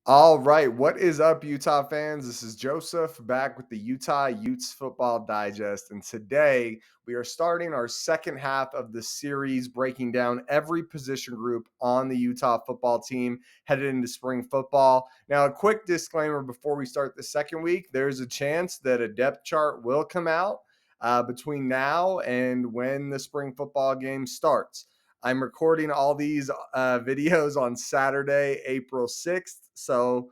All right, what is up, Utah fans? This is Joseph back with the Utah Utes Football Digest, and today we are starting our second half of the series, breaking down every position group on the Utah football team headed into spring football. Now, a quick disclaimer before we start the second week: there's a chance that a depth chart will come out between now and when the spring football game starts. I'm recording all these videos on Saturday, April 6th. So,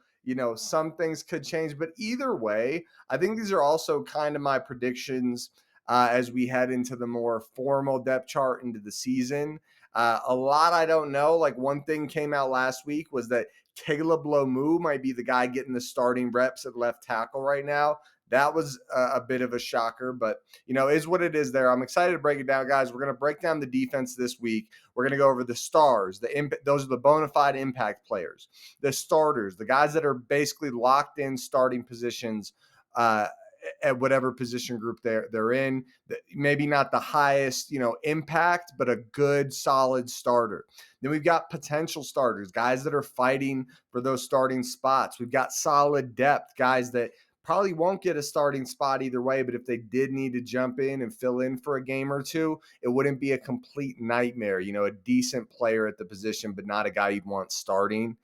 some things could change. But either way, I think these are also kind of my predictions as we head into the more formal depth chart into the season. A lot I don't know. Like one thing came out last week was that Caleb Lomu might be the guy getting the starting reps at left tackle right now. That was a bit of a shocker, but is what it is there. I'm excited to break it down, guys. We're going to break down the defense this week. We're going to go over the stars. Those are the bona fide impact players, the starters, the guys that are basically locked in starting positions at whatever position group they're in. Maybe not the highest, impact, but a good, solid starter. Then we've got potential starters, guys that are fighting for those starting spots. We've got solid depth, guys that probably won't get a starting spot either way, but if they did need to jump in and fill in for a game or two, it wouldn't be a complete nightmare. A decent player at the position, but not a guy you'd want starting.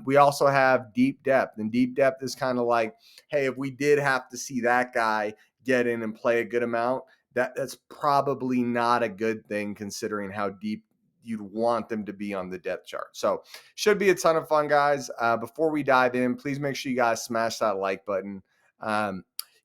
We also have deep depth, and deep depth is kind of like, hey, if we did have to see that guy get in and play a good amount, that's probably not a good thing considering how deep you'd want them to be on the depth chart. So should be a ton of fun, guys. Before we dive in, please make sure you guys smash that like button.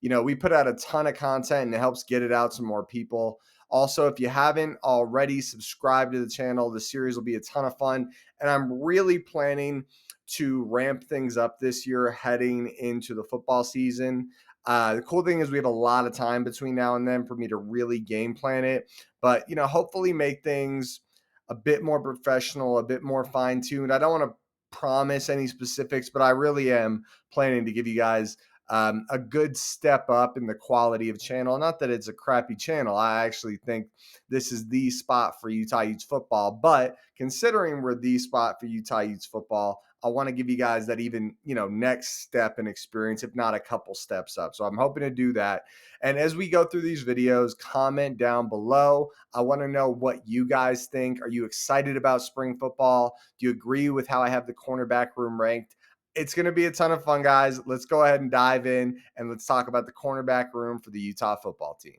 We put out a ton of content and it helps get it out to more people. Also, if you haven't already subscribed to the channel, the series will be a ton of fun. And I'm really planning to ramp things up this year heading into the football season. The cool thing is we have a lot of time between now and then for me to really game plan it, but hopefully make things a bit more professional, a bit more fine tuned. I don't want to promise any specifics, but I really am planning to give you guys a good step up in the quality of channel. Not that it's a crappy channel. I actually think this is the spot for Utah Utes football. But considering we're the spot for Utah Utes football, I want to give you guys that even, next step in experience, if not a couple steps up. So I'm hoping to do that. And as we go through these videos, comment down below. I want to know what you guys think. Are you excited about spring football? Do you agree with how I have the cornerback room ranked? It's going to be a ton of fun, guys. Let's go ahead and dive in and let's talk about the cornerback room for the Utah football team.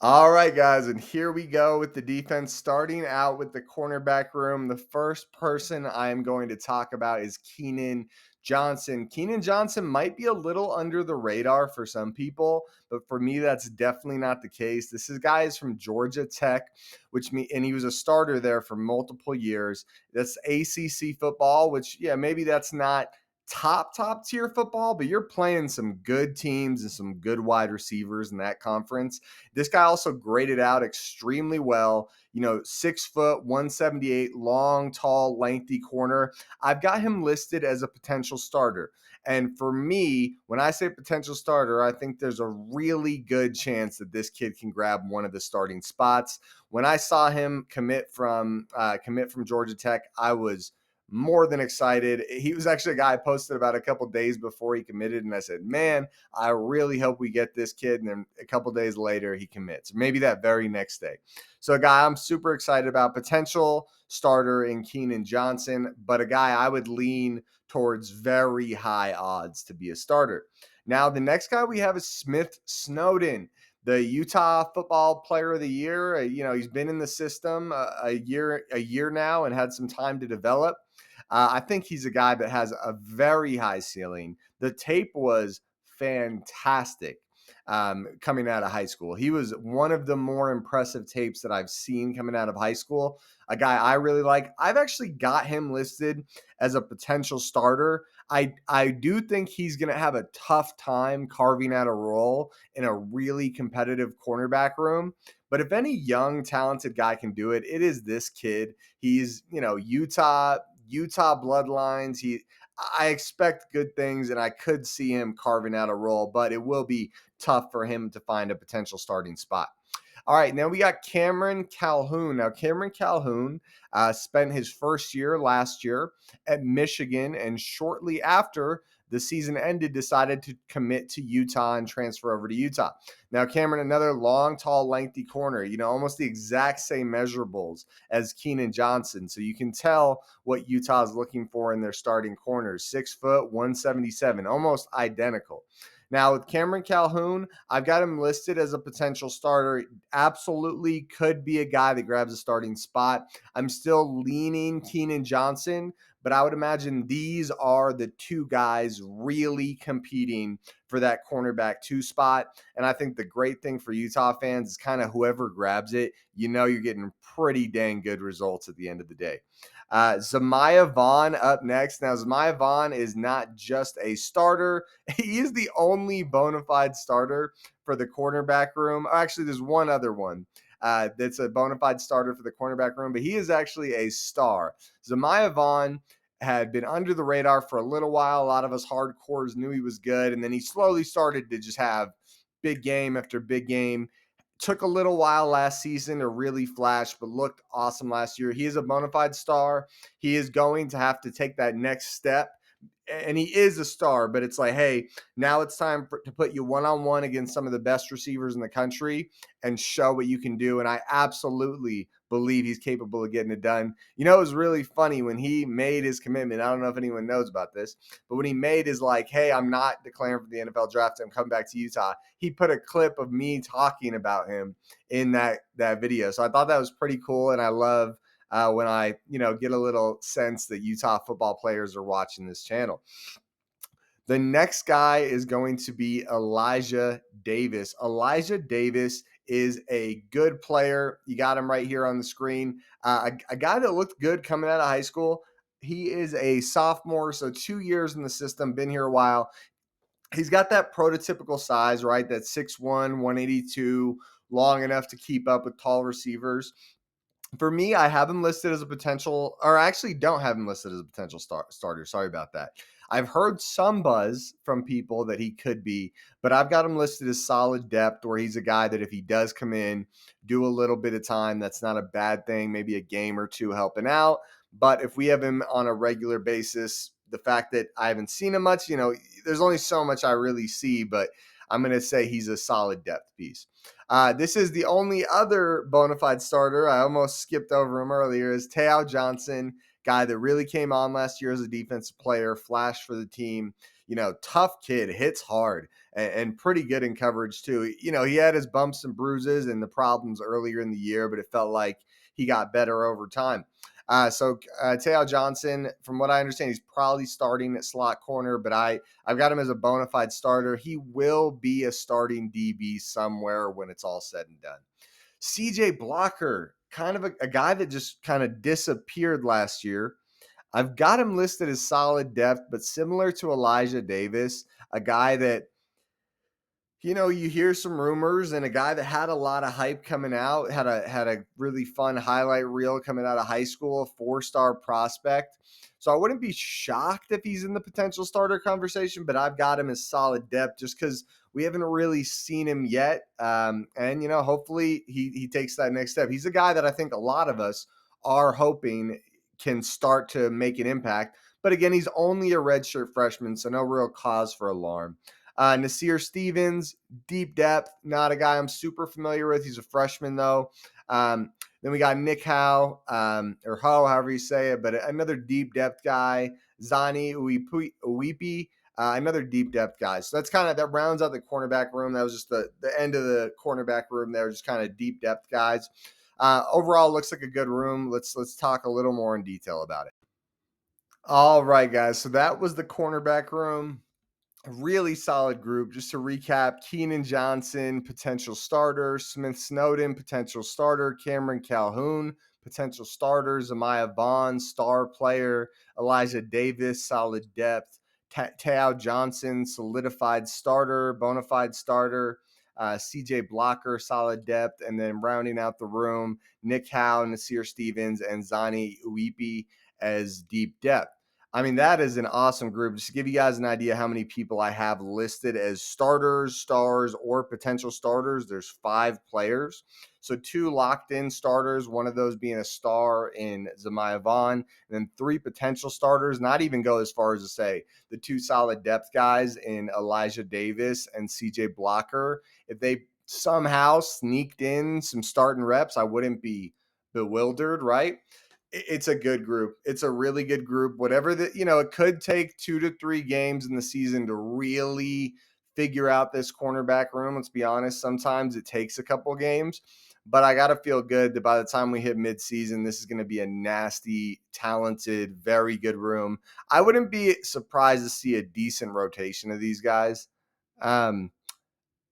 All right, guys, and here we go with the defense. Starting out with the cornerback room, the first person I'm going to talk about is Keenan Johnson. Keenan Johnson might be a little under the radar for some people, but for me, that's definitely not the case. This guy is from Georgia Tech, and he was a starter there for multiple years. That's ACC football, which, yeah, maybe that's not top tier football, but you're playing some good teams and some good wide receivers in that conference. This guy also graded out extremely well. 6 foot, 178, long, tall, lengthy corner. I've got him listed as a potential starter. And for me, when I say potential starter, I think there's a really good chance that this kid can grab one of the starting spots. When I saw him commit from Georgia Tech, I was more than excited. He was actually a guy I posted about a couple days before he committed, and I said, man, I really hope we get this kid. And then a couple days later, he commits, maybe that very next day. So a guy I'm super excited about, potential starter in Keenan Johnson, but a guy I would lean towards very high odds to be a starter. Now, the next guy we have is Smith Snowden, the Utah Football Player of the Year. He's been in the system a year now and had some time to develop. I think he's a guy that has a very high ceiling. The tape was fantastic coming out of high school. He was one of the more impressive tapes that I've seen coming out of high school. A guy I really like. I've actually got him listed as a potential starter. I do think he's going to have a tough time carving out a role in a really competitive cornerback room. But if any young, talented guy can do it, it is this kid. He's, Utah bloodlines. I expect good things, and I could see him carving out a role, but it will be tough for him to find a potential starting spot. All right, now we got Cameron Calhoun. Now, Cameron Calhoun spent his first year last year at Michigan, and shortly after the season ended, decided to commit to Utah and transfer over to Utah. Now, Cameron, another long, tall, lengthy corner, almost the exact same measurables as Keenan Johnson. So you can tell what Utah is looking for in their starting corners. 6 foot, 177, almost identical. Now, with Cameron Calhoun, I've got him listed as a potential starter. Absolutely could be a guy that grabs a starting spot. I'm still leaning Keenan Johnson, but I would imagine these are the two guys really competing for that cornerback 2 spot. And I think the great thing for Utah fans is kind of whoever grabs it, you're getting pretty dang good results at the end of the day. Zamiah Vaughn up next. Now, Zamiah Vaughn is not just a starter. He is the only bona fide starter for the cornerback room. Actually, there's one other one that's a bona fide starter for the cornerback room, but he is actually a star. Zamiah Vaughn had been under the radar for a little while. A lot of us hardcores knew he was good, and then he slowly started to just have big game after big game. Took a little while last season to really flash, but looked awesome last year. He is a bona fide star. He is going to have to take that next step, and he is a star, but it's like, hey, now it's time to put you one-on-one against some of the best receivers in the country and show what you can do. And I absolutely believe he's capable of getting it done. It was really funny when he made his commitment. I don't know if anyone knows about this, but when he made his hey, I'm not declaring for the NFL draft, I'm coming back to Utah, he put a clip of me talking about him in that video. So I thought that was pretty cool, and I love when I, get a little sense that Utah football players are watching this channel. The next guy is going to be Elijah Davis. Elijah Davis is a good player. You got him right here on the screen. A guy that looked good coming out of high school. He is a sophomore, so 2 years in the system, been here a while. He's got that prototypical size, right? That 6'1", 182, long enough to keep up with tall receivers. For me, I have him listed as a potential, or I actually don't have him listed as a potential starter. Sorry about that. I've heard some buzz from people that he could be, but I've got him listed as solid depth, where he's a guy that if he does come in, do a little bit of time, that's not a bad thing, maybe a game or two helping out. But if we have him on a regular basis, the fact that I haven't seen him much, there's only so much I really see, but I'm going to say he's a solid depth piece. This is the only other bona fide starter. I almost skipped over him earlier. Is Tao Johnson, guy that really came on last year as a defensive player, flashed for the team. Tough kid, hits hard, and pretty good in coverage too. He had his bumps and bruises and the problems earlier in the year, but it felt like he got better over time. Tao Johnson, from what I understand, he's probably starting at slot corner, but I've got him as a bona fide starter. He will be a starting DB somewhere when it's all said and done. CJ Blocker, kind of a guy that just kind of disappeared last year. I've got him listed as solid depth, but similar to Elijah Davis, a guy that, you hear some rumors, and a guy that had a lot of hype coming out, had a really fun highlight reel coming out of high school, a 4-star prospect. So I wouldn't be shocked if he's in the potential starter conversation, but I've got him as solid depth just because we haven't really seen him yet. And hopefully he takes that next step. He's a guy that I think a lot of us are hoping can start to make an impact. But again, he's only a redshirt freshman, so no real cause for alarm. Nasir Stevens, deep depth, not a guy I'm super familiar with. He's a freshman, though. Then we got Nick Howe, or Ho, however you say it, but another deep depth guy. Zani Uipi, another deep depth guy. So that rounds out the cornerback room. That was just the end of the cornerback room there, just kind of deep depth guys. Overall, looks like a good room. Let's talk a little more in detail about it. All right, guys. So that was the cornerback room. A really solid group. Just to recap, Keenan Johnson, potential starter. Smith Snowden, potential starter. Cameron Calhoun, potential starter. Zamiah Vaughn, star player. Elijah Davis, solid depth. Tao Johnson, solidified starter, bona fide starter. CJ Blocker, solid depth. And then rounding out the room, Nick Howe, Nasir Stevens, and Zani Uipi as deep depth. I mean, that is an awesome group. Just to give you guys an idea how many people I have listed as starters, stars, or potential starters, there's 5 players. So 2 locked in starters, one of those being a star in Zamiah Vaughn, and then 3 potential starters, not even go as far as to say the 2 solid depth guys in Elijah Davis and CJ Blocker. If they somehow sneaked in some starting reps, I wouldn't be bewildered, right? It's a good group. It's a really good group. Whatever that, it could take 2 to 3 games in the season to really figure out this cornerback room. Let's be honest. Sometimes it takes a couple games, but I got to feel good that by the time we hit midseason, this is going to be a nasty, talented, very good room. I wouldn't be surprised to see a decent rotation of these guys. Um,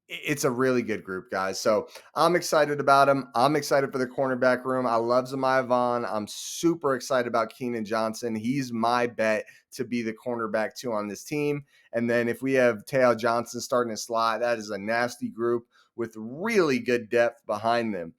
it's a really good group, guys. So I'm excited about him. I'm excited for the cornerback room. I love Zamiah Vaughn. I'm super excited about Keenan Johnson. He's my bet to be the cornerback 2 on this team. And then if we have Teo Johnson starting to slot, that is a nasty group with really good depth behind them.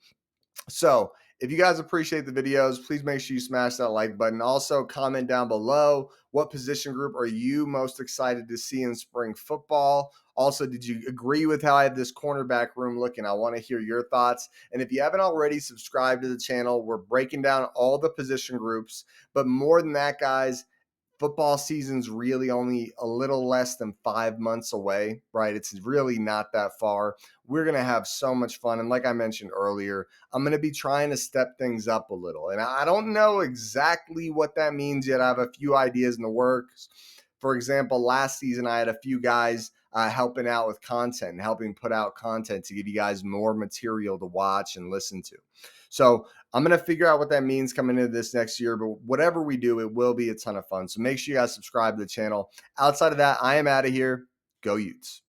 So if you guys appreciate the videos, please make sure you smash that like button. Also, comment down below what position group are you most excited to see in spring football. Also, did you agree with how I have this cornerback room looking? I want to hear your thoughts. And if you haven't already subscribed to the channel, we're breaking down all the position groups. But more than that, guys, football season's really only a little less than 5 months away, right? It's really not that far. We're going to have so much fun. And like I mentioned earlier, I'm going to be trying to step things up a little. And I don't know exactly what that means yet. I have a few ideas in the works. For example, last season, I had a few guys helping out with content and helping put out content to give you guys more material to watch and listen to. So I'm going to figure out what that means coming into this next year, but whatever we do, it will be a ton of fun. So make sure you guys subscribe to the channel. Outside of that, I am out of here. Go Utes.